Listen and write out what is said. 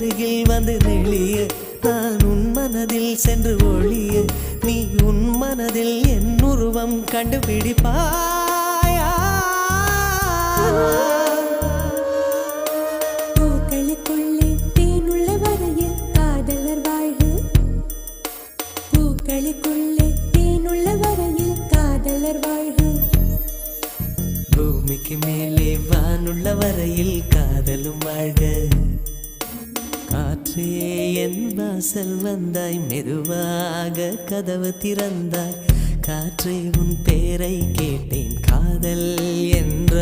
அருகில் வந்து நெளிய நான் உன் மனதில் சென்று ஒளிய நீ உன் மனதில் என் உருவம் கண்டுபிடிப்பாயா பூக்களுக்குள்ளே தேனுள்ள வரையில் காதலர் வாழ்வு பூக்களுக்குள்ளே தேனுள்ள வரையில் காதலர் வாழ்வு பூமிக்கு மேலே வானுள்ள வரையில் காதலும் வாழ்க காற்றே என் வாசல் வந்தாய் மெதுவாக கதவு திறந்தாய் காற்றே உன் பேரை கேட்டேன் காதல் என்ற